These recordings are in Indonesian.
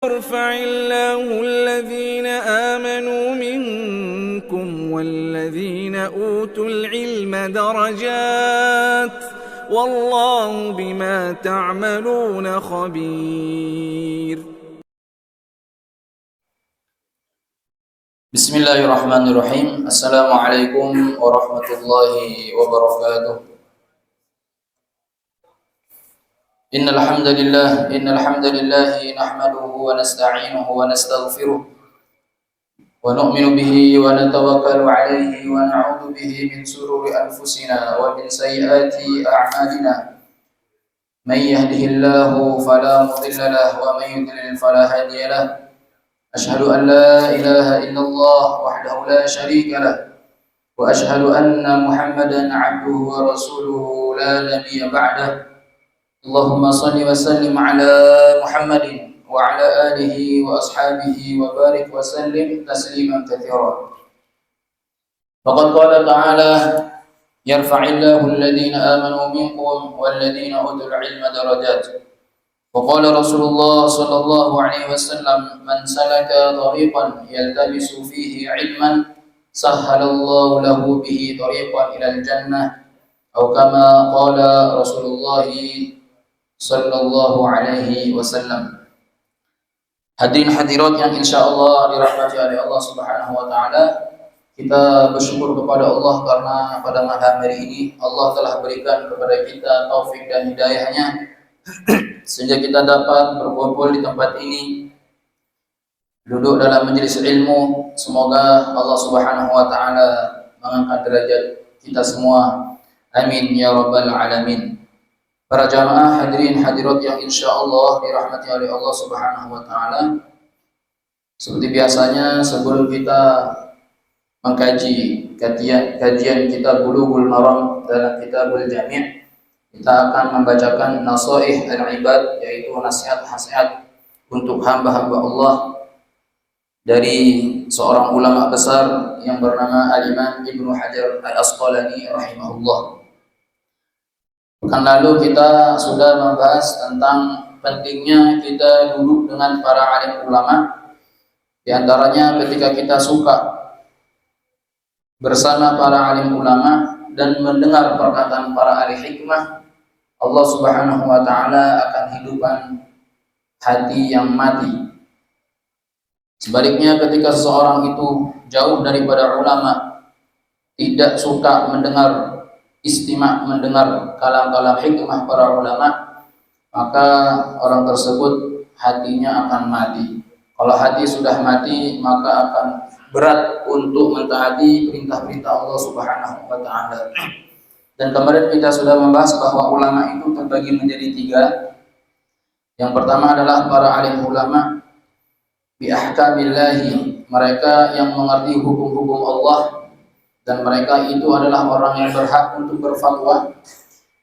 يرفع الله الذين آمنوا منكم والذين أوتوا العلم درجات والله بما تعملون خبير. Bismillahirrahmanirrahim. Assalamualaikum warahmatullahi wabarakatuh. Innal hamdalillah nahmaduhu wa nasta'inuhu wa nastaghfiruh wa nu'minu bihi wa natawakkalu alayhi wa na'udzu bihi min shururi anfusina wa min sayyiati a'malina. May yahdihillahu fala mudilla lahu wa may yudlil fala hadiya lahu. Asyhadu an la ilaha illallah wahdahu la syarika lah wa asyhadu anna Muhammadan 'abduhu wa rasuluhu la nabiyya ba'dah. Allahumma shalli wa sallim ala Muhammadin wa ala alihi wa ashabihi wa barik wa sallim tasliman katsira. Faqad qala ta'ala yarfa'illahu alladhina amanu minkum walladhina utul 'ilma darajat. وقال رسول الله صلى الله عليه وسلم من سلك طريقا يلتمس فيه علما سهل الله له به طريقا إلى الجنة أو كما قال رسول الله صلى الله عليه وسلم. Hadirin hadirat yang insyaallah dirahmati oleh Allah Subhanahu wa taala, kita bersyukur kepada Allah karena pada malam hari ini Allah telah berikan kepada kita taufik dan hidayahnya sehingga kita dapat berkumpul di tempat ini, duduk dalam majelis ilmu. Semoga Allah Subhanahu wa taala mengangkat derajat kita semua. Amin ya rabbal alamin. Para jamaah hadirin hadirat yang insyaallah dirahmati oleh Allah Subhanahu wa taala, seperti biasanya sebelum kita mengkaji kajian kitab Bulughul Maram dalam Kitabul Jami', kita akan membacakan nasaih al-ibad, yaitu nasihat-nasihat untuk hamba-hamba Allah dari seorang ulama besar yang bernama Al-Imam Ibnu Hajar Al-Asqalani rahimahullah. Pekan lalu kita sudah membahas tentang pentingnya kita duduk dengan para alim ulama, di antaranya ketika kita suka bersama para alim ulama dan mendengar perkataan para ahli hikmah, Allah Subhanahu wa taala akan hidupkan hati yang mati. Sebaliknya ketika seseorang itu jauh daripada ulama, tidak suka mendengar mendengar kalam-kalam hikmah para ulama, maka orang tersebut hatinya akan mati. Kalau hati sudah mati, maka akan berat untuk mentaati perintah-perintah Allah Subhanahu wa taala. Dan kemarin kita sudah membahas bahwa ulama itu terbagi menjadi tiga. Yang pertama adalah para alim ulama bi ahkamillahi, mereka yang mengerti hukum-hukum Allah dan mereka itu adalah orang yang berhak untuk berfatwa.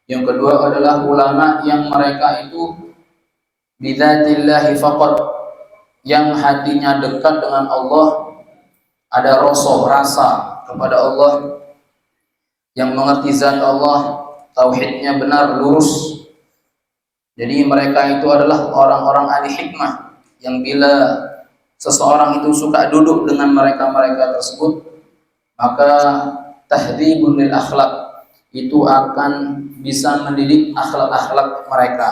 Yang kedua adalah ulama yang mereka itu bidzatillahi faqat, yang hatinya dekat dengan Allah, ada rasa kepada Allah, yang mengerti zat Allah, tauhidnya benar lurus. Jadi mereka itu adalah orang-orang ahli hikmah yang bila seseorang itu suka duduk dengan mereka-mereka tersebut, maka tahdhibun lil akhlak, itu akan bisa mendidik akhlak-akhlak mereka.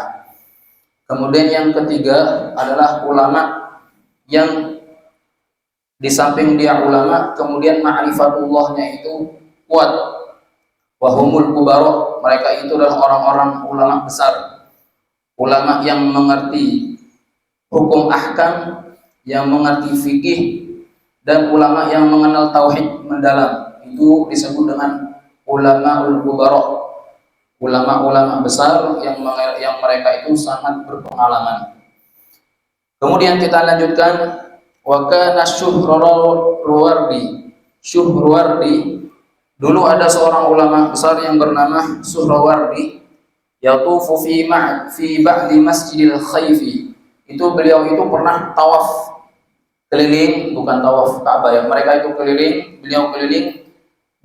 Kemudian yang ketiga adalah ulama yang di samping dia ulama, kemudian ma'rifatullahnya itu kuat. Wahumul kubara, mereka itu adalah orang-orang ulama besar, ulama yang mengerti hukum ahkam, yang mengerti fikih, dan ulama yang mengenal tauhid mendalam. Itu disebut dengan ulamaul kubara, ulama-ulama besar yang mereka itu sangat berpengalaman. Kemudian kita lanjutkan, wa kana Syuhrawardi. Dulu ada seorang ulama besar yang bernama Syuhrawardi, yatufu fi ba'di Masjidil Khaifi. Itu beliau itu pernah tawaf keliling, bukan tawaf Ka'bah ya. Mereka itu beliau keliling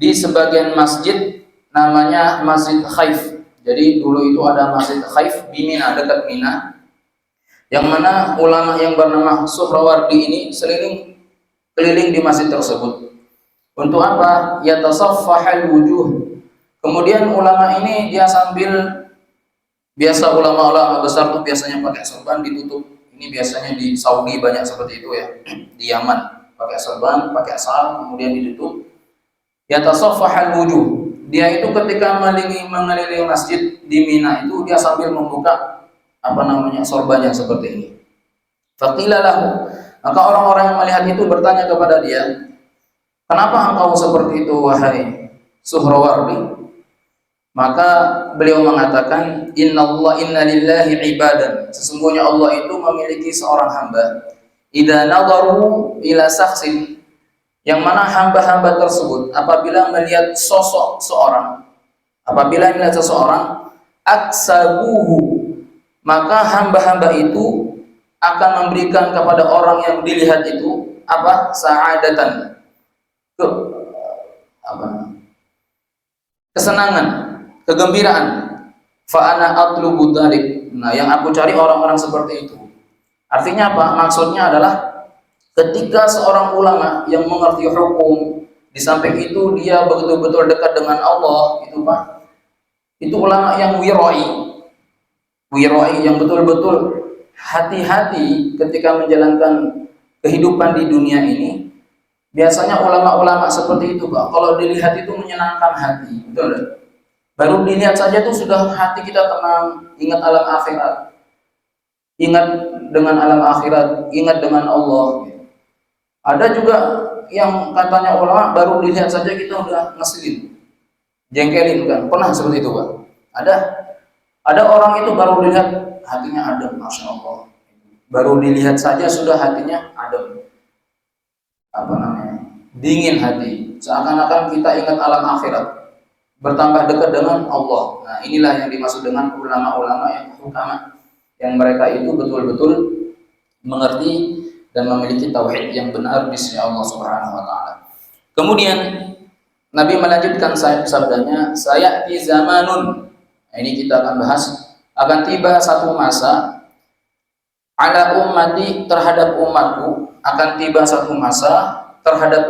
di sebagian masjid namanya Masjid Khaif. Jadi dulu itu ada Masjid Khaif di Mina, dekat Mina. yang mana ulama yang bernama Suhrawardi ini keliling di masjid tersebut. Untuk apa? Yatasaffahal wujuh. Kemudian ulama ini dia sambil, biasa ulama-ulama besar tuh biasanya pakai sorban ditutup. Ini biasanya di Saudi banyak seperti itu ya. Di Yaman pakai sorban, pakai sal, kemudian ditutup. Yatasaffahal wujuh. Dia itu ketika mengelilingi masjid di Mina itu dia sambil membuka sorbannya seperti ini. Faqila lahu, maka orang-orang yang melihat itu bertanya kepada dia, kenapa engkau seperti itu wahai Suhrawardi? Maka beliau mengatakan, inna lillahi ibadan, sesungguhnya Allah itu memiliki seorang hamba, idza nadaru ila sakhsin, yang mana hamba-hamba tersebut apabila melihat sosok seseorang, aksabuhu, maka hamba-hamba itu akan memberikan kepada orang yang dilihat itu sa'adatan, kesenangan, kegembiraan. Fa ana atlubu dzalik. Nah, yang aku cari orang-orang seperti itu. Artinya apa? Maksudnya adalah ketika seorang ulama yang mengerti hukum, di samping itu dia betul-betul dekat dengan Allah, itu ulama yang wirai yang betul-betul hati-hati ketika menjalankan kehidupan di dunia ini. Biasanya ulama-ulama seperti itu, Pak, kalau dilihat itu menyenangkan hati, betul. Baru dilihat saja tuh sudah hati kita tenang, ingat alam akhirat, ingat dengan alam akhirat, ingat dengan Allah. Ada juga yang katanya ulama baru dilihat saja kita udah ngeselin, jengkelin kan, pernah seperti itu, Pak? Ada orang itu baru dilihat hatinya adem, masya Allah. Baru dilihat saja sudah hatinya adem, dingin hati, seakan-akan kita ingat alam akhirat, bertambah dekat dengan Allah. Nah, inilah yang dimaksud dengan ulama-ulama yang hukama, yang mereka itu betul-betul mengerti dan memiliki tauhid yang benar di sisi Allah Subhanahu wa taala. Kemudian Nabi melanjutkan sabdanya, sayati zamanun. Nah, ini kita akan bahas, akan tiba satu masa ala ummati, terhadap umatku, akan tiba satu masa terhadap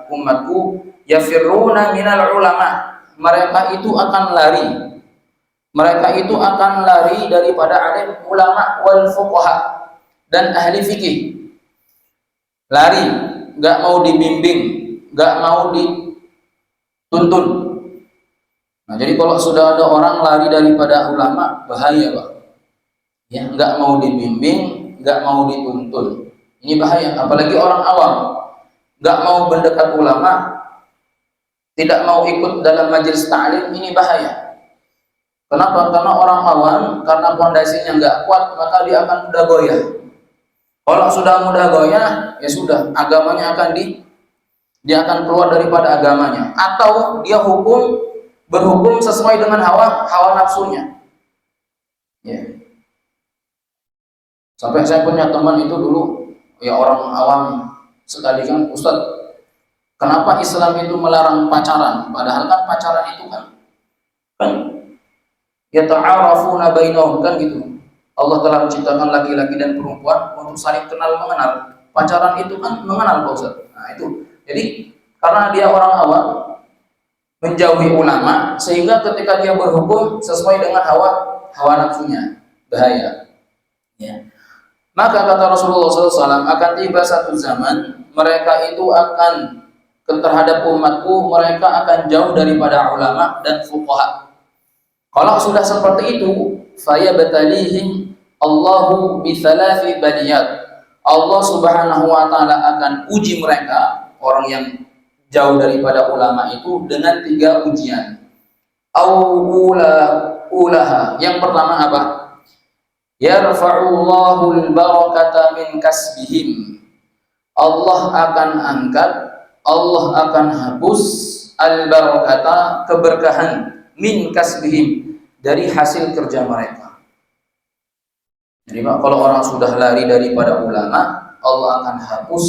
umatku yafirruna minal ulama, mereka itu akan lari daripada alim ulama wal fuqaha, dan ahli fikih. Lari, nggak mau dibimbing, nggak mau dituntun. Nah, jadi kalau sudah ada orang lari daripada ulama, bahaya, Pak. Ya, nggak mau dibimbing, nggak mau dituntun, ini bahaya. Apalagi orang awam, nggak mau mendekat ulama, tidak mau ikut dalam majelis ta'lim, ini bahaya. Kenapa? Karena orang awam, karena fondasinya nggak kuat, maka dia akan mudah goyah. Kalau sudah mudah goyah, ya sudah, agamanya dia akan keluar daripada agamanya, atau dia berhukum sesuai dengan hawa nafsunya. Ya. Sampai saya punya teman itu dulu, ya orang awam sekali kan, Ustadz, kenapa Islam itu melarang pacaran? Padahal kan pacaran itu kan yata'arafuna bainahum, kan gitu. Allah telah menciptakan laki-laki dan perempuan untuk saling kenal mengenal. Pacaran itu kan mengenal, Pak Ustaz. Nah, itu. Jadi karena dia orang awam, menjauhi ulama, sehingga ketika dia berhukum sesuai dengan hawa nafsunya, bahaya. Ya. Maka kata Rasulullah SAW, akan tiba satu zaman mereka itu akan terhadap umatku, mereka akan jauh daripada ulama dan fuqaha. Kalau sudah seperti itu, fayabatalihim Allahu bi thalathi baliyat. Allah Subhanahu wa taala akan uji mereka, orang yang jauh daripada ulama itu, dengan 3 ujian. Ulaha, yang pertama apa? Yarfa'ullahu al-barakata min kasbihim. Allah akan angkat, Allah akan hapus al-barakata, keberkahan, min kasbihim, dari hasil kerja mereka. Jadi kalau orang sudah lari daripada ulama, Allah akan hapus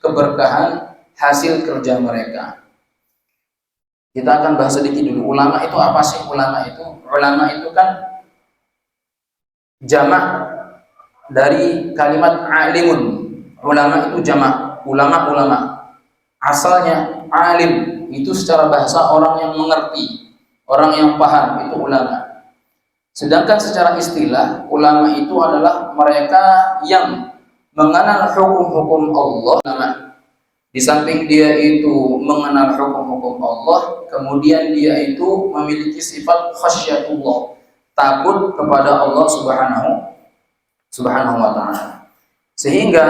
keberkahan hasil kerja mereka. Kita akan bahas sedikit dulu, ulama itu apa sih? Ulama itu kan jamak dari kalimat alimun. Ulama itu jamak, ulama-ulama. Asalnya alim itu secara bahasa orang yang mengerti, orang yang paham, itu ulama. Sedangkan secara istilah, ulama itu adalah mereka yang mengenal hukum-hukum Allah. Di samping dia itu mengenal hukum-hukum Allah, kemudian dia itu memiliki sifat khasyatullah, takut kepada Allah Subhanahu wa ta'ala. Sehingga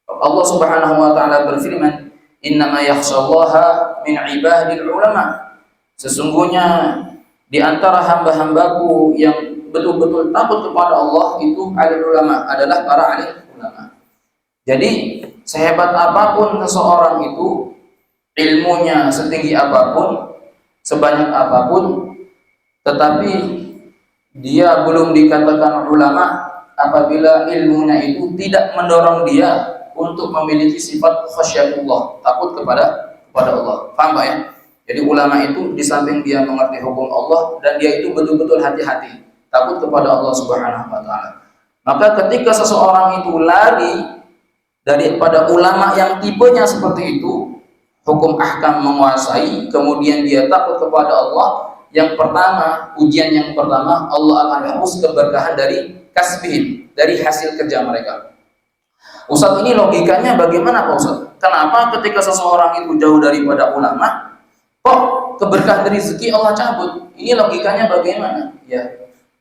Allah Subhanahu wa ta'ala berfirman, "Innama yakhshallaha min ibadil ulama." Sesungguhnya di antara hamba-hambaku yang betul-betul takut kepada Allah itu adalah para alim ulama. Jadi sehebat apapun seseorang itu, ilmunya setinggi apapun, sebanyak apapun, tetapi dia belum dikatakan ulama apabila ilmunya itu tidak mendorong dia untuk memiliki sifat khasyatullah, takut kepada Allah. Paham Pak ya? Jadi ulama itu di samping dia mengerti hukum Allah, dan dia itu betul-betul hati-hati, takut kepada Allah Subhanahu wa ta'ala. Maka ketika seseorang itu lari daripada ulama yang tipenya seperti itu, hukum ahkam menguasai, kemudian dia takut kepada Allah, yang pertama, ujian yang pertama, Allah akan hapus keberkahan dari kasbihim, dari hasil kerja mereka. Ustaz, ini logikanya bagaimana Pak Ustaz? Kenapa ketika seseorang itu jauh daripada ulama, kok keberkahan rezeki Allah cabut? Ini logikanya bagaimana? Ya,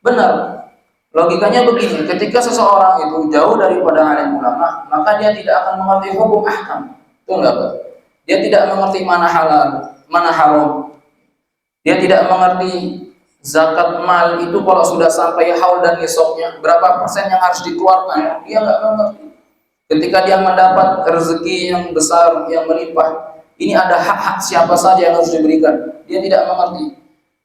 benar. Logikanya begini, ketika seseorang itu jauh daripada alim ulama, maka dia tidak akan mengerti hukum ahkam. Itu enggak, Pak? Dia tidak mengerti mana halal, mana haram. Dia tidak mengerti zakat mal itu kalau sudah sampai haul dan nisabnya, berapa persen yang harus dikeluarkan. Dia enggak mengerti. Ketika dia mendapat rezeki yang besar, yang melimpah, ini ada hak-hak siapa saja yang harus diberikan. Dia tidak mengerti.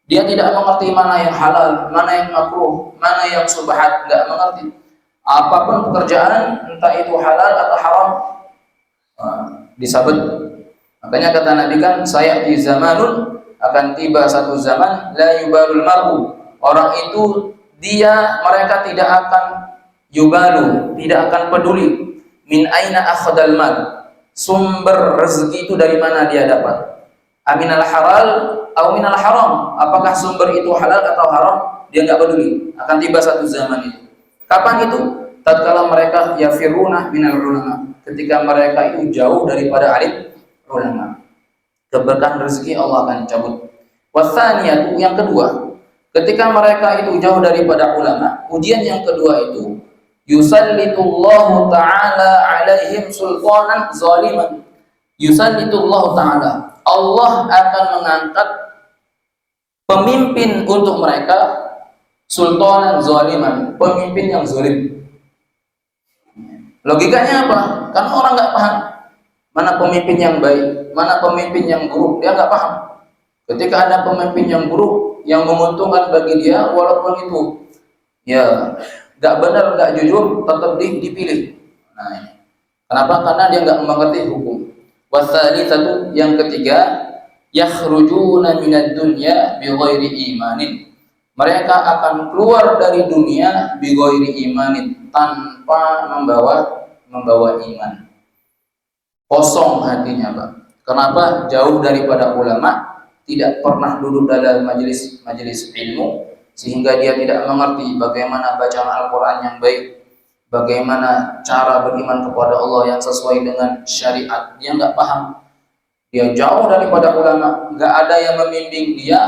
Dia tidak mengerti mana yang halal, mana yang makruh, mana yang subhat, enggak mengerti. Apapun pekerjaan, entah itu halal atau haram, disabet. Makanya kata Nabi kan, saya di zamanun, akan tiba satu zaman, la yubalul mar'u. Orang itu mereka tidak akan yubalu, tidak akan peduli. Min aina akhadal mal, sumber rezeki itu dari mana dia dapat. Aminal halal atau minal haram, apakah sumber itu halal atau haram, dia nggak peduli. Akan tiba satu zaman itu. Kapan itu? Tatkala mereka yafiruna minal ulama, ketika mereka itu jauh daripada alim ulama, keberkahan rezeki Allah akan cabut. Wasaniyatu, yang kedua, ketika mereka itu jauh daripada ulama, ujian yang kedua itu yusallitullahu ta'ala alaihim sultanan zaliman. Yusallitullahu ta'ala, Allah akan mengangkat pemimpin untuk mereka, sultanan zaliman, pemimpin yang zalim. Logikanya apa? Karena orang nggak paham mana pemimpin yang baik, mana pemimpin yang buruk, dia nggak paham. Ketika ada pemimpin yang buruk, yang menguntungkan bagi dia, walaupun itu ya nggak benar, nggak jujur, tetap dipilih. Nah, ini. Kenapa? Karena dia nggak mengerti hukum. Wasalitsatu, yang ketiga, yakhrujuna minad dunya bighairi imanin. Mereka akan keluar dari dunia bighairi imanin, tanpa membawa iman. Kosong hatinya, Pak. Kenapa? Jauh daripada ulama, tidak pernah duduk dalam majelis ilmu, sehingga dia tidak mengerti bagaimana bacaan Al-Quran yang baik, bagaimana cara beriman kepada Allah yang sesuai dengan syariat. Dia nggak paham. Dia jauh daripada ulama, nggak ada yang membimbing dia,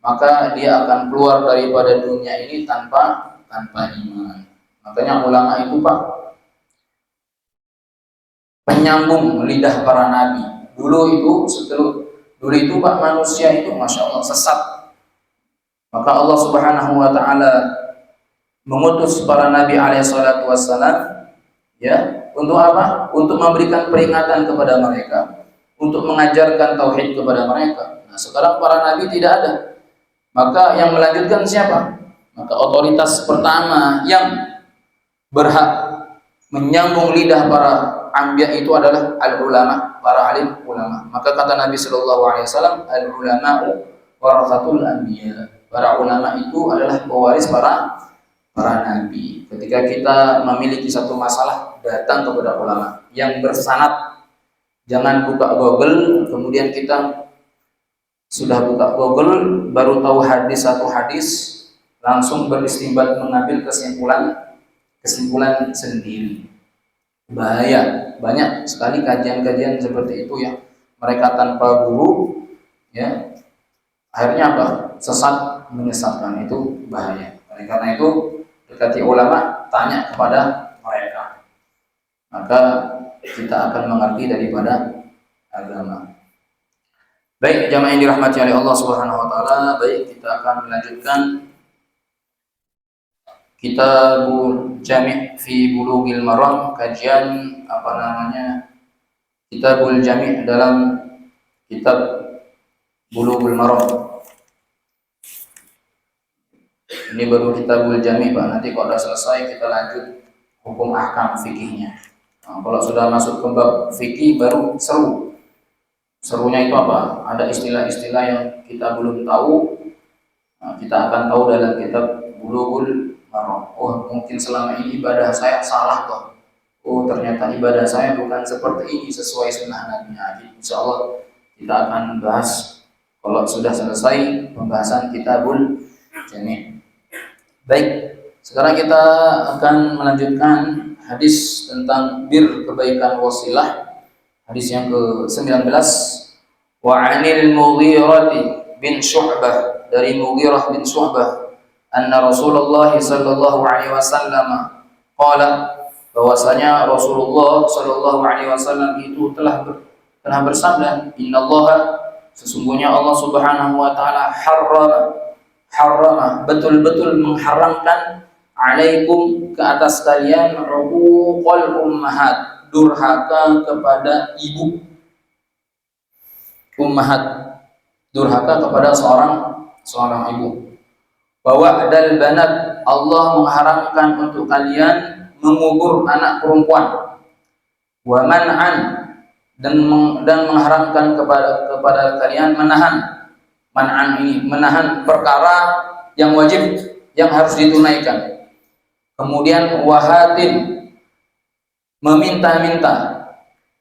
maka dia akan keluar daripada dunia ini tanpa iman. Makanya ulama itu, Pak, penyambung lidah para nabi. Dulu itu Pak, manusia itu masya Allah sesat. Maka Allah Subhanahu wa ta'ala mengutus para nabi alaihi salatu wassalam, ya, untuk apa? Untuk memberikan peringatan kepada mereka, untuk mengajarkan tauhid kepada mereka. Nah, sekarang para nabi tidak ada. Maka yang melanjutkan siapa? Maka otoritas pertama yang berhak menyambung lidah para anbiya itu adalah al-ulama, para alim ulama. Maka kata Nabi sallallahu alaihi wasallam, al-ulama'u warathatul anbiya. Para ulama itu adalah pewaris para para nabi. Ketika kita memiliki satu masalah, datang kepada ulama yang bersanad. Jangan buka Google, kemudian kita sudah buka Google, baru tahu hadis satu hadis, langsung beristimbat mengambil kesimpulan sendiri. Bahaya. Banyak sekali kajian-kajian seperti itu ya. Mereka tanpa guru, ya, akhirnya apa? Sesat, menyesatkan. Itu bahaya. Oleh karena itu, dekati ulama, tanya kepada mereka. Maka kita akan mengerti daripada agama. Baik, jamaah yang dirahmati oleh Allah Subhanahu wa taala, baik, kita akan melanjutkan Kitabul Jami' fi Bulughil Maram, kajian Kitabul Jami' dalam kitab Bulughul Maram. Ini baru Kitabul Jami', Pak. Nanti kalau sudah selesai kita lanjut hukum ahkam fikihnya. Nah, kalau sudah masuk ke bab fikih baru seru. Serunya itu apa? Ada istilah-istilah yang kita belum tahu. Nah, kita akan tahu dalam kitab Bulughul Maram. Oh, mungkin selama ini ibadah saya salah toh. Oh, ternyata ibadah saya bukan seperti ini sesuai sunnah Nabi. Nah, insya Allah kita akan bahas kalau sudah selesai pembahasan Kitabul Jami'. Baik, sekarang kita akan melanjutkan hadis tentang kebaikan wasilah. Hadis yang ke-19. Wa 'anil Mughirah bin Syu'bah, dari Mughirah bin Syu'bah, anna Rasulullah sallallahu alaihi wasallam qala, bahwasanya Rasulullah sallallahu alaihi wasallam itu telah bersabda, innallaha, sesungguhnya Allah Subhanahu wa taala harrama, betul-betul mengharamkan, alaikum, ke atas kalian, uquqal ummahat, durhaka kepada ibu. Ummahat, durhaka kepada seorang ibu. Bahwa adal banat, Allah mengharamkan untuk kalian mengubur anak perempuan. Wa man'an, dan mengharamkan kepada kalian menahan. Man'an ini menahan perkara yang wajib, yang harus ditunaikan. Kemudian wahatin, meminta-minta.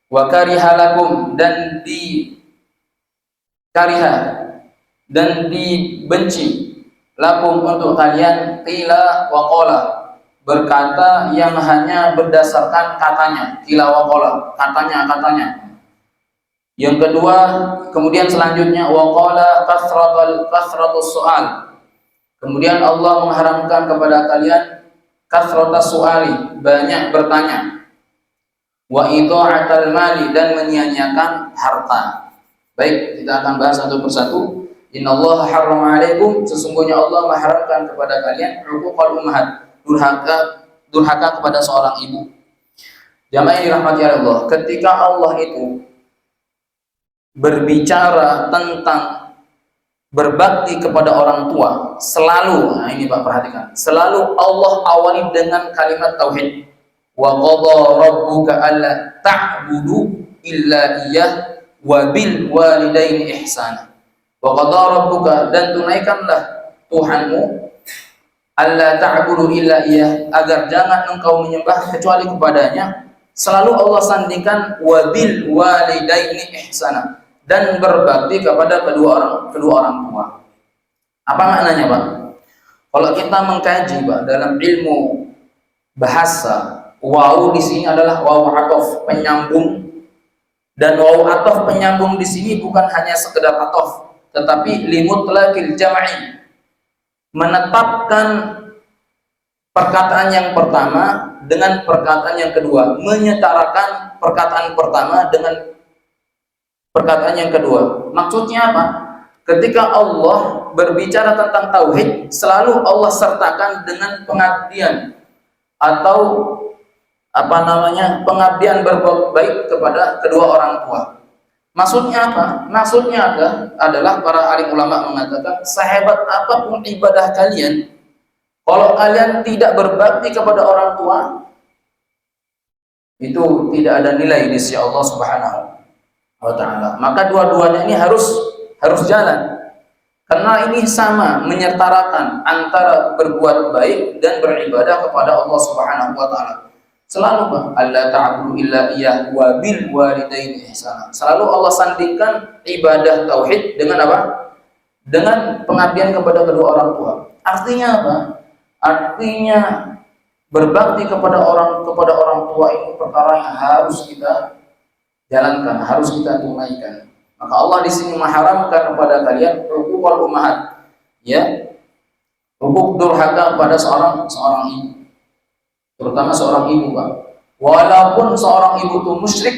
Wa karihalakum, dan dibenci, lakum, untuk kalian, qila wa qala, berkata yang hanya berdasarkan katanya, qila wa qala, katanya. Yang kedua, kemudian selanjutnya wa qala kasratus su'al. Kemudian Allah mengharamkan kepada kalian kasratus su'ali, banyak bertanya. Wa idha'atal mali, dan menyia-nyiakan harta. Baik, kita akan bahas satu persatu. Innallaha harrama 'alaikum, sesungguhnya Allah mengharamkan kepada kalian uquqal ummahat, durhaka kepada seorang ibu. Jamaah yang dirahmati Allah, ketika Allah itu berbicara tentang berbakti kepada orang tua, selalu, nah ini Pak perhatikan, selalu Allah awali dengan kalimat tauhid. Wa qadha rabbuka alla ta'budu illa iyyah wa bil walidaini ihsana. Wa qadha rabbuka, dan tunaikanlah Tuhanmu, alla ta'budu illa iyyah, agar jangan engkau menyembah kecuali kepadanya. Selalu Allah sandingkan wa bil walidaini ihsana, dan berbakti kepada kedua orang tua. Apa maknanya, Pak? Kalau kita mengkaji, Pak, dalam ilmu bahasa, wawu di sini adalah wawu atof, penyambung. Dan wawu atof penyambung di sini bukan hanya sekedar atof, tetapi limutlaqil jam'i, menetapkan perkataan yang pertama dengan perkataan yang kedua, menyetarakan perkataan pertama dengan perkataan yang kedua. Maksudnya apa? Ketika Allah berbicara tentang tauhid, selalu Allah sertakan dengan pengabdian atau pengabdian berbuat baik kepada kedua orang tua. Maksudnya apa? Maksudnya adalah para alim ulama mengatakan, sehebat apapun ibadah kalian, kalau kalian tidak berbakti kepada orang tua, itu tidak ada nilai di sisi Allah Subhanahu wa ta'ala. Maka dua-duanya ini harus jalan. Karena ini sama menyetarakan antara berbuat baik dan beribadah kepada Allah Subhanahu wa taala. Selalu Pak, alla ta'budu illa iyyah wa bil walidaini ihsana. Selalu Allah sandingkan ibadah tauhid dengan apa? Dengan pengabdian kepada kedua orang tua. Artinya apa? Artinya berbakti kepada orang tua ini perkara yang harus kita jalankan, harus kita tunaikan. Maka Allah di sini mengharamkan kepada kalian hukukul ummahat, ya, hukuk durhaka kepada seorang ibu, terutama seorang ibu, Pak. Walaupun seorang ibu itu musyrik,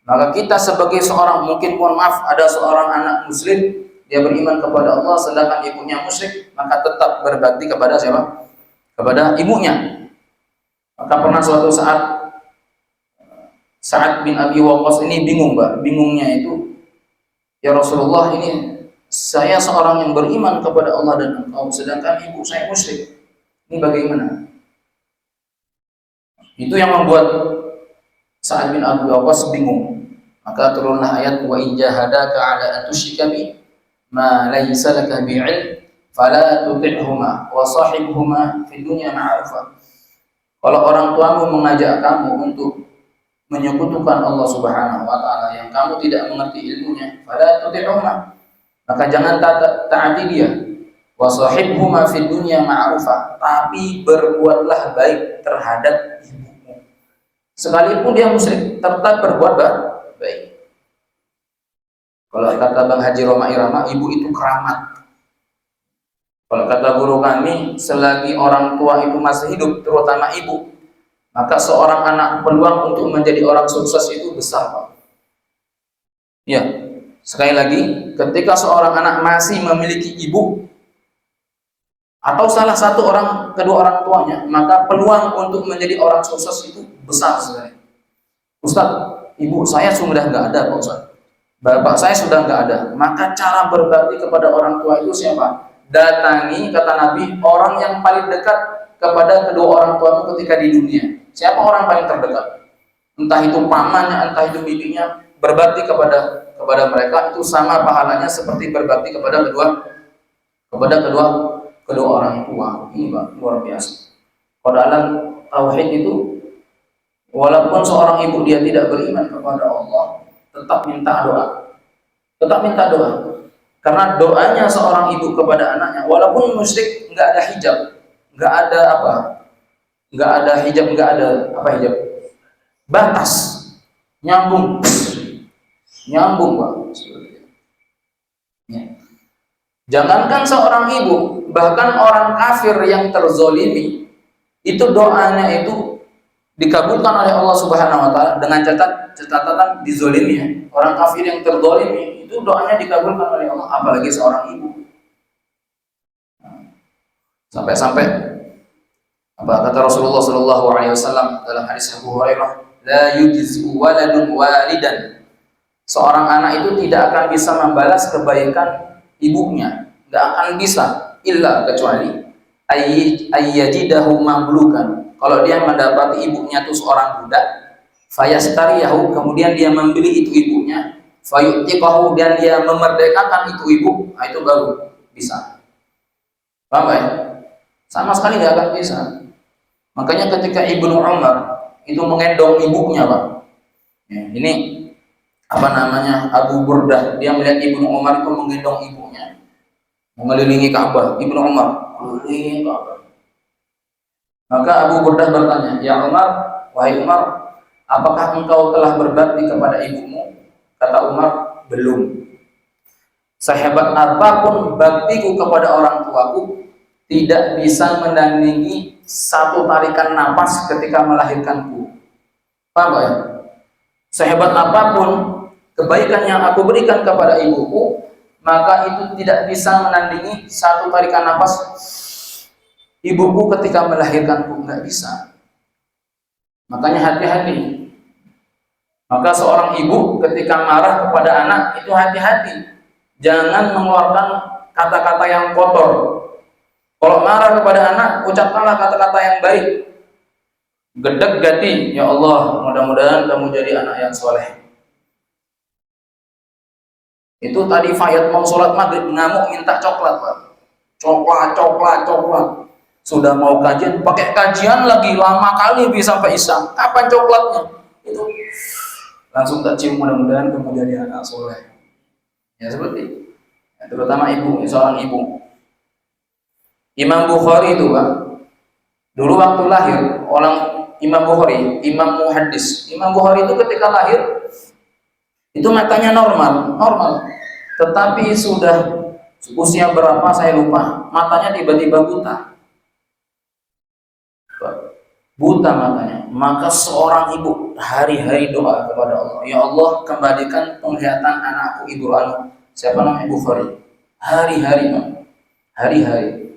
maka kita sebagai seorang, mungkin mohon maaf, ada seorang anak muslim, dia beriman kepada Allah, sedangkan ibunya musyrik, maka tetap berbakti kepada siapa? Kepada ibunya. Maka pernah suatu saat Sa'ad bin Abi Waqqas ini bingung, Pak. Bingungnya itu, ya Rasulullah, ini saya seorang yang beriman kepada Allah dan Engkau, sedangkan ibu saya musyrik. Ini bagaimana? Itu yang membuat Sa'ad bin Abi Waqqas bingung. Maka turunlah ayat, wa in jahadaka 'ala an tusyrika bi ma laysa laka bi'ilm fala tuti'huma wa sahibhuma fid dunya ma'rufa. Kalau orang tuamu mengajak kamu untuk menyekutukan Allah Subhanahu wa taala yang kamu tidak mengerti ilmunya, fala tuti'huma, maka jangan taati dia. Wa sahibhuma fid dunya ma'rufa, tapi berbuatlah baik terhadap ibumu. Sekalipun dia musyrik, tetap berbuat baik. Kalau kata Bang Haji Roma Irama, ibu itu keramat. Kalau kata guru kami, selagi orang tua itu masih hidup, terutama ibu, maka seorang anak peluang untuk menjadi orang sukses itu besar, Pak. Ya, sekali lagi, ketika seorang anak masih memiliki ibu atau salah satu kedua orang tuanya, maka peluang untuk menjadi orang sukses itu besar sekali. Ustaz, ibu saya sudah nggak ada, Pak Ustaz. Bapak saya sudah nggak ada. Maka cara berbakti kepada orang tua itu siapa? Datangi, kata Nabi, orang yang paling dekat kepada kedua orang tuamu ketika di dunia. Siapa orang paling terdekat? Entah itu pamannya, entah itu bibinya. Berbakti kepada mereka itu sama pahalanya seperti berbakti kepada kedua orang tua. Ini Pak, luar biasa. Pada alam tauhid itu, walaupun seorang ibu dia tidak beriman kepada Allah, tetap minta doa. Tetap minta doa. Karena doanya seorang ibu kepada anaknya, walaupun musyrik, nggak ada hijab, nggak ada apa, nggak ada hijab, nggak ada apa hijab, batas, nyambung, Pak. Ya. Jangankan seorang ibu, bahkan orang kafir yang terzolimi, itu doanya itu dikabulkan oleh Allah Subhanahu wa taala dengan catatan dizolimi, ya. Orang kafir yang terzolimi itu doanya dikabulkan oleh Allah, apalagi seorang ibu. Sampai-sampai apa kata Rasulullah sallallahu alaihi wasallam dalam hadis Abu Hurairah, la yujzi waladun walidan. Seorang anak itu tidak akan bisa membalas kebaikan ibunya, enggak akan bisa, illa kecuali ayyajidahu mamlukan. Kalau dia mendapati ibunya itu seorang budak, fayastariyahu, kemudian dia membeli itu ibunya, fayu'tiqahu, dan dia memerdekakan itu ibu, nah itu baru bisa. Paham ya? Sama sekali tidak akan bisa. Makanya ketika Ibnu Umar itu menggendong ibunya, Pak. Ya, ini apa namanya, Abu Burdah, dia melihat Ibnu Umar itu menggendong ibunya mengelilingi Ka'bah. Ibnu Umar mengelilingi Ka'bah. Maka Abu Burdah bertanya, ya Umar, wahai Umar, apakah engkau telah berbakti kepada ibumu? Kata Umar, belum. Sehebat apapun baktiku kepada orang tuaku, tidak bisa menandingi satu tarikan napas ketika melahirkanku. Paham ya? Sehebat apapun kebaikan yang aku berikan kepada ibuku, maka itu tidak bisa menandingi satu tarikan napas ibuku ketika melahirkanku, nggak bisa. Makanya hati-hati. Maka seorang ibu ketika marah kepada anak itu hati-hati, jangan mengeluarkan kata-kata yang kotor. Kalau marah kepada anak, ucapkanlah kata-kata yang baik. Gedeg gati, ya Allah, mudah-mudahan kamu jadi anak yang soleh. Itu tadi Fayat mau sholat maghrib ngamuk minta coklat, Pak. Coklat. Sudah mau kajian, pakai kajian lagi lama kali bisa sampai isya. Kapan coklatnya? Itu langsung tak cium, mudah-mudahan kemudian dia anak soleh. Ya seperti itu. Ya, terutama ibu, seorang ibu. Imam Bukhari itu, Pak. Dulu waktu lahir, Imam Bukhari, Imam Muhaddis. Imam Bukhari itu ketika lahir itu matanya normal. Tetapi sudah usia berapa saya lupa, matanya tiba-tiba buta matanya. Maka seorang ibu hari-hari doa kepada Allah, ya Allah kembalikan penglihatan anakku Ibu Anu, siapa namanya Bukhari. Hari-hari, Pak. Hari-hari.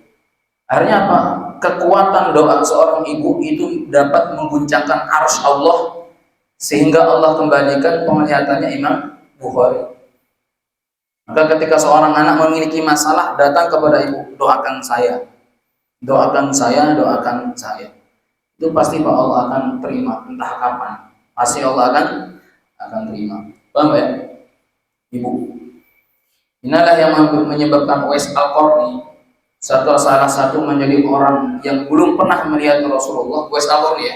Artinya apa? Kekuatan doa seorang ibu itu dapat mengguncangkan arsy Allah sehingga Allah kembalikan penglihatannya Imam Bukhari. Maka ketika seorang anak memiliki masalah, datang kepada ibu, doakan saya. Itu pasti Pak Allah akan terima, entah kapan. Pasti Allah akan terima. Paham ya? Ibu. Inilah yang menyebabkan Uwais Al-Qarni salah satu menjadi orang yang belum pernah melihat Rasulullah. Uwais Al-Qarni ya,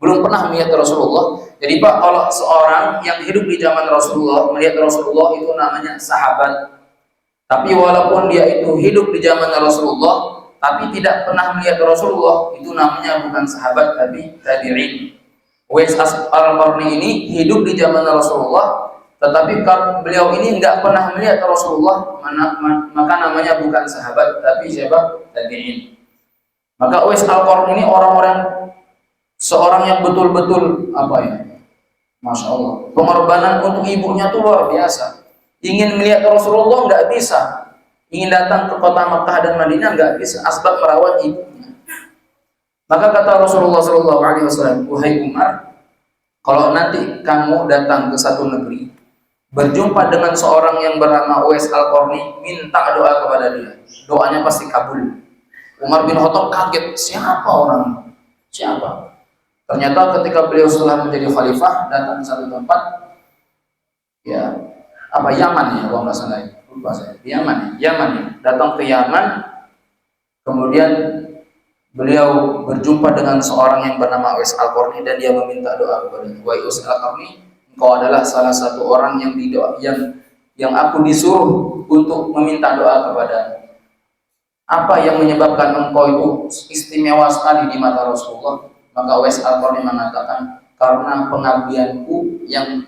belum pernah melihat Rasulullah. Jadi Pak, kalau seorang yang hidup di zaman Rasulullah melihat Rasulullah itu namanya sahabat. Tapi walaupun dia itu hidup di zaman Rasulullah tapi tidak pernah melihat Rasulullah, itu namanya bukan sahabat tapi tabi'in. Uwais Al-Qarni ini hidup di zaman Rasulullah, tetapi beliau ini enggak pernah melihat Rasulullah, maka namanya bukan sahabat tapi siapa? Tabi'in. Maka Uwais Al-Qarni ini seorang yang betul-betul Masya Allah, pengorbanan untuk ibunya itu luar biasa. Ingin melihat Rasulullah enggak bisa. Ingin datang ke kota Makkah dan Madinah enggak bisa, asbab merawat ibunya. Maka kata Rasulullah SAW, wahai Umar, kalau nanti kamu datang ke satu negeri, berjumpa dengan seorang yang bernama Uwais Al-Qarni, minta doa kepada dia. Doanya pasti kabul. Umar bin Khattab kaget, siapa orang? Siapa? Ternyata ketika beliau setelah menjadi khalifah, datang ke satu tempat, Yaman ya, kalau nggak salah. Yaman ya, datang ke Yaman, kemudian beliau berjumpa dengan seorang yang bernama Uwais Al-Qarni dan dia meminta doa kepada Uwais Al-Qarni, engkau adalah salah satu orang yang aku disuruh untuk meminta doa kepada. Apa yang menyebabkan engkau itu istimewa sekali di mata Rasulullah? Maka Uwais Al-Qarni mengatakan, karena pengabdianku yang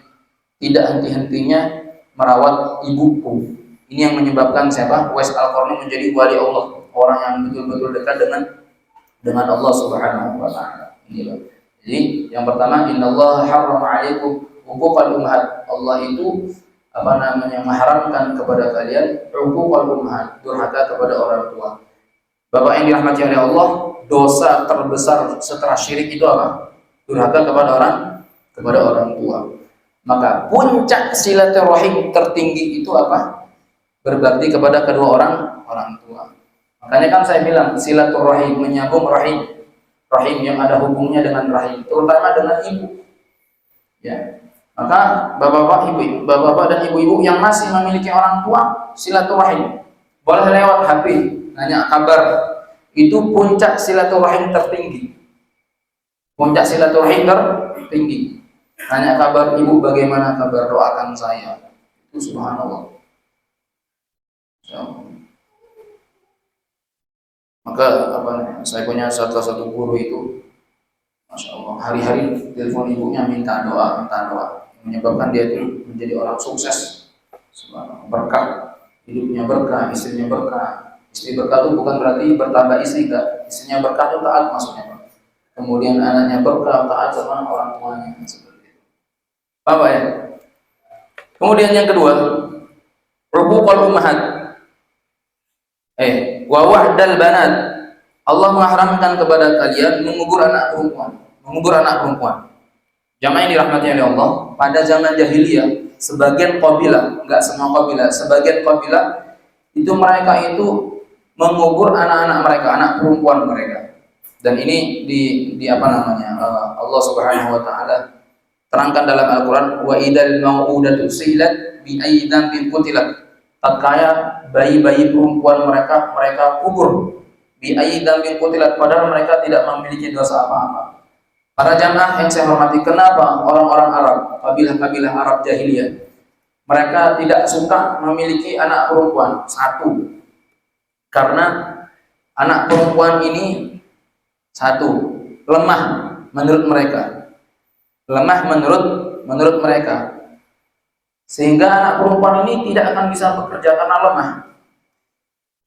tidak henti-hentinya merawat ibuku. Ini yang menyebabkan siapa? Uwais Al-Qarni menjadi wali Allah, orang yang betul-betul dekat dengan Allah Subhanahu wa taala. Inilah. Jadi yang pertama, innallaha harrama 'alaikum huquqal ummahat. Allah itu mengharamkan kepada kalian huquqal ummahat, durhaka kepada orang tua. Bapak yang dirahmati oleh Allah, dosa terbesar setelah syirik itu apa? Durhaka kepada orang tua. Maka puncak silaturahim tertinggi itu apa? Berbakti kepada kedua orang tua. Makanya kan saya bilang silaturahim, menyambung rahim yang ada hubungnya dengan rahim, terutama dengan ibu. Ya. Maka bapak-bapak dan ibu-ibu yang masih memiliki orang tua, silaturahim. Boleh lewat HP, nanya kabar. Itu puncak silaturahim tertinggi. Puncak silaturahim tertinggi. Nanya kabar ibu, bagaimana kabar, doakan saya. Itu subhanallah. Maka saya punya salah satu guru itu, Masya Allah, hari-hari telepon ibunya minta doa, menyebabkan dia itu menjadi orang sukses. Subhanallah, berkah, hidupnya berkah, istrinya berkah. Istri berkah itu bukan berarti bertambah istri, enggak. Istrinya berkah itu taat maksudnya, Pak. Kemudian anaknya berkah, taat sama orang tuanya, seperti itu. Apa ya? Kemudian yang kedua, rubuqul ummahat. Wa wahdal banat. Allah mengharamkan kepada kalian mengubur anak perempuan. Jamaah yang dirahmati oleh Allah, pada zaman jahiliyah, sebagian kabilah, enggak semua kabilah, sebagian kabilah itu mereka itu mengubur anak-anak mereka, anak perempuan mereka. Dan ini Allah Subhanahu wa taala terangkan dalam Al-Qur'an, wa idal mau'udatu silat bi ayyi dzambin qutilat. tatkala bayi-bayi perempuan mereka kubur bi ayyi dzambin qutilat, padahal mereka tidak memiliki dosa apa-apa. Para jamaah yang saya hormati, kenapa orang-orang Arab, kabilah-kabilah Arab jahiliyah, mereka tidak suka memiliki anak perempuan? Satu, karena anak perempuan ini satu, lemah menurut mereka. Lemah menurut mereka. Sehingga anak perempuan ini tidak akan bisa bekerja karena lemah.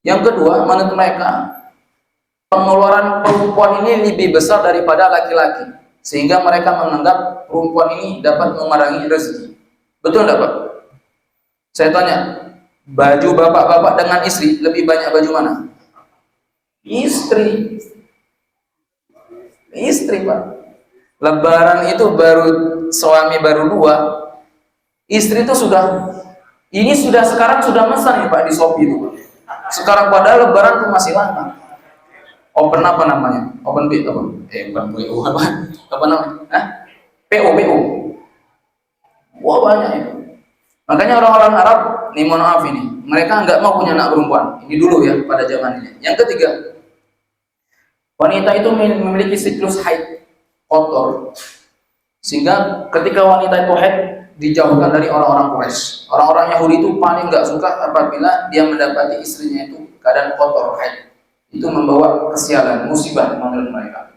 Yang kedua, menurut mereka pengeluaran perempuan ini lebih besar daripada laki-laki, sehingga mereka menganggap perempuan ini dapat mengurangi rezeki. Betul enggak, Pak? Saya tanya, baju bapak-bapak dengan istri lebih banyak baju mana? Istri, Pak. Lebaran itu suami baru 2, istri itu sekarang sudah mesan ya Pak di Shopee itu. Sekarang padahal lebaran tuh masih lama. Open apa namanya? Open bid apa? Bukan PO apa? Apa namanya? PO. Wah, banyak itu. Makanya orang-orang Arab, nih mohon maaf ini, mereka nggak mau punya anak perempuan. Ini dulu ya, pada zaman ini. Yang ketiga, wanita itu memiliki siklus haid kotor, sehingga ketika wanita itu haid dijauhkan dari orang-orang Quraisy. Orang-orang Yahudi itu paling nggak suka apabila dia mendapati istrinya itu keadaan kotor haid. Itu membawa kesialan, musibah menurut mereka.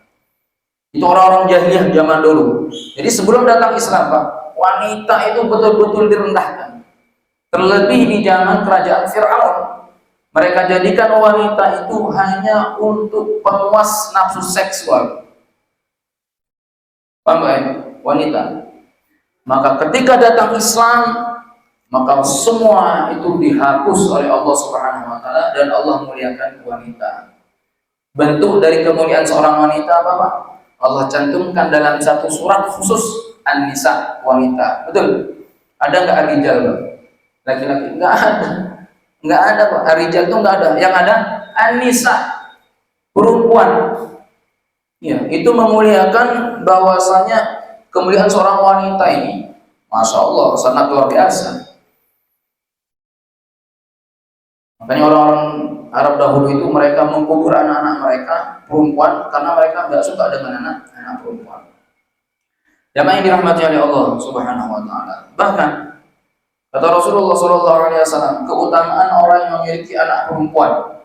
Itu orang-orang jahiliyah zaman dulu. Jadi sebelum datang Islam, Pak, wanita itu betul-betul direndahkan. Terlebih di zaman kerajaan Fir'aun, mereka jadikan wanita itu hanya untuk pemuas nafsu seksual. Paham ya? Wanita. Maka ketika datang Islam, maka semua itu dihapus oleh Allah Subhanahu wa taala dan Allah muliakan wanita. Bentuk dari kemuliaan seorang wanita apa, Pak? Allah cantumkan dalam satu surat khusus, An-Nisa, wanita. Betul? Ada nggak Ar-Rijal, Pak? Laki-laki? Nggak ada. Nggak ada, Pak. Ar-Rijal itu nggak ada. Yang ada An-Nisa, perempuan. Ya, itu memuliakan bahwasanya kemuliaan seorang wanita ini, Masya Allah, sangat luar biasa. Makanya orang-orang Arab dahulu itu mereka mengkubur anak-anak mereka perempuan karena mereka nggak suka dengan anak perempuan. Jamaah yang dirahmati oleh Allah Subhanahu wa taala. Bahkan kata Rasulullah SAW, keutamaan orang yang memiliki anak perempuan.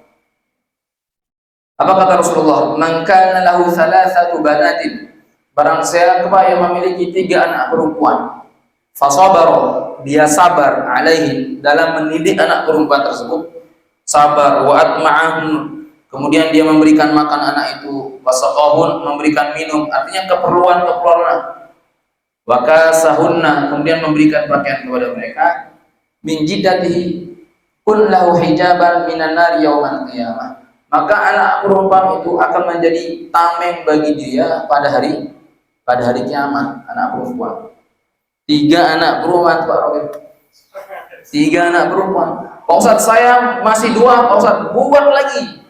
Apa kata Rasulullah? Man kana lahu thalathatu banatin. Barang siapa yang memiliki 3 anak perempuan, fasabara, dia sabar alaihi dalam mendidik anak perempuan tersebut. Sabar wa atma'ahum, kemudian dia memberikan makan anak itu, wasaqahun, memberikan minum, artinya keperluan-keperluan, wa kasahunna, kemudian memberikan pakaian kepada mereka, min jiddatihi kun lahu hijaban minan nar yaumal qiyamah, maka anak perempuan itu akan menjadi tameng bagi dia pada hari kiamat. Anak perempuan, 3 anak perempuan, Pak Robin, 3 anak perempuan. Pak Ustadz, saya masih 2, Pak Ustadz, buat lagi.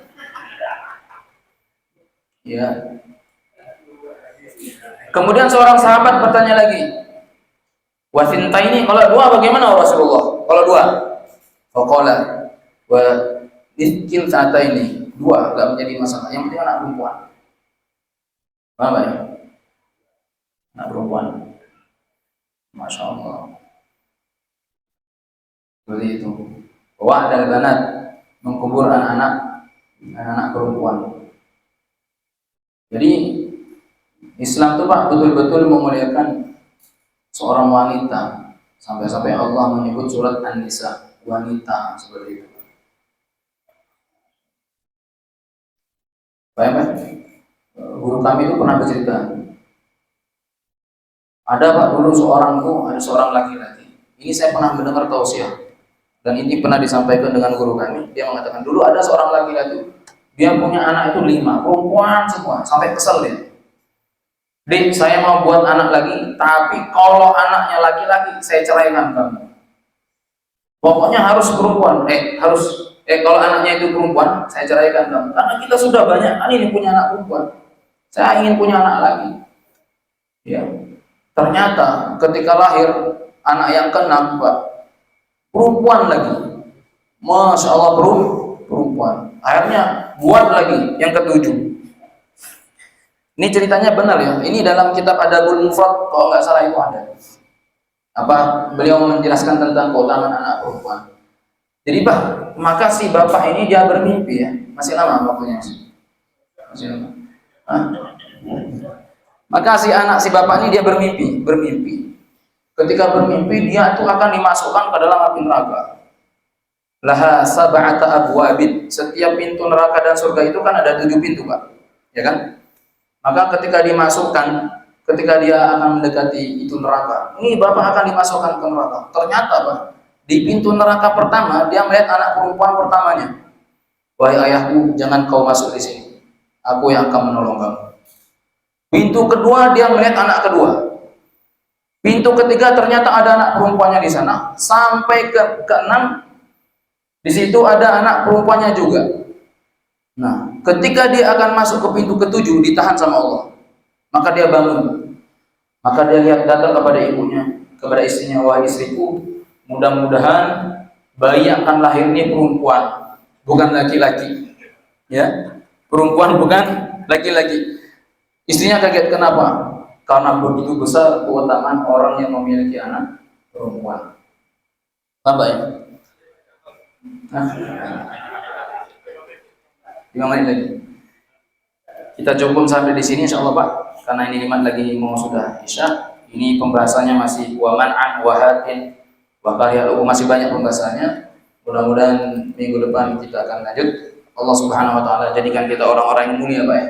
Ya. Kemudian seorang sahabat bertanya lagi, wasinta ini kalau 2 bagaimana Rasulullah? Kalau 2, faqala wa miskin sata ini 2 enggak menjadi masalah. Yang penting anak perempuan. Paham ya? Anak perempuan. Masya Allah. Seperti itu. Wa'dal banat, mengkubur anak-anak perempuan. Jadi Islam itu, Pak, betul-betul memuliakan seorang wanita, sampai-sampai Allah menyebut surat An-Nisa, wanita, seperti itu. Pak, guru kami itu pernah bercerita, ada, Pak, dulu ada seorang laki-laki. Ini saya pernah mendengar tausiah. Dan ini pernah disampaikan dengan guru kami. Dia mengatakan dulu ada seorang laki-laki, dia punya anak itu 5 perempuan semua, sampai kesel dia. Dik, saya mau buat anak lagi, tapi kalau anaknya laki-laki saya ceraikan kamu. Pokoknya harus perempuan. Kalau anaknya itu perempuan, saya ceraikan kamu. Karena kita sudah banyak kan ini punya anak perempuan. Saya ingin punya anak lagi. Ya. Ternyata ketika lahir anak yang ke-6, Pak, perempuan lagi. Masya Allah perempuan. Akhirnya buat lagi yang ketujuh. Ini ceritanya benar ya. Ini dalam kitab Adabul Mufrad kalau nggak salah itu ada. Beliau menjelaskan tentang keutamaan anak perempuan. Jadi maka si bapak ini dia bermimpi ya. Masih lama waktunya. Masih lama. Maka si bapak ini dia bermimpi. Ketika bermimpi dia itu akan dimasukkan ke dalam api neraka. Laha sab'ata abwabin. Setiap pintu neraka dan surga itu kan ada 7 pintu, Pak. Ya kan? Maka ketika ketika dia akan mendekati itu neraka, ini bapak akan dimasukkan ke neraka. Ternyata, Pak, di pintu neraka pertama dia melihat anak perempuan pertamanya. Wahai ayahku, jangan kau masuk di sini. Aku yang akan menolong kamu. Pintu kedua dia melihat anak kedua. Pintu ketiga ternyata ada anak perempuannya di sana. Sampai keenam di situ ada anak perempuannya juga. Nah, ketika dia akan masuk ke pintu ketujuh ditahan sama Allah. Maka dia bangun. Maka dia lihat datang kepada ibunya, kepada istrinya, wahai istriku, mudah-mudahan bayi yang akan lahir ini perempuan, bukan laki-laki. Ya, perempuan bukan laki-laki. Istrinya kaget, kenapa? Karena begitu besar keutamaan orang yang memiliki anak perempuan. Apa ya? 5 menit lagi. Kita cukup sampai di sini insyaallah, Pak. Karena ini 5 lagi mau sudah Isya. Ini pembahasannya masih wa man'an wa hatin wa karihal, masih banyak pembahasannya. Mudah-mudahan minggu depan kita akan lanjut. Allah Subhanahu wa taala jadikan kita orang-orang yang mulia, Pak.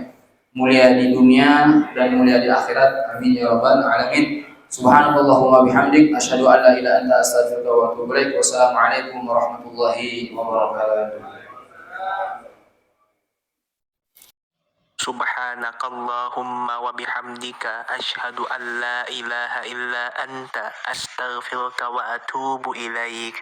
Mulia di dunia dan mulia di akhirat. Amin ya rabbal alamin. Subhanallahumma bihamdik asyhadu an la ilaha illa anta astaghfiruka wa atubu ilaik. Wassalamualaikum warahmatullahi wabarakatuh. Subhanakallahumma wa bihamdika asyhadu an la ilaha illa anta astaghfiruka wa atubu ilaik.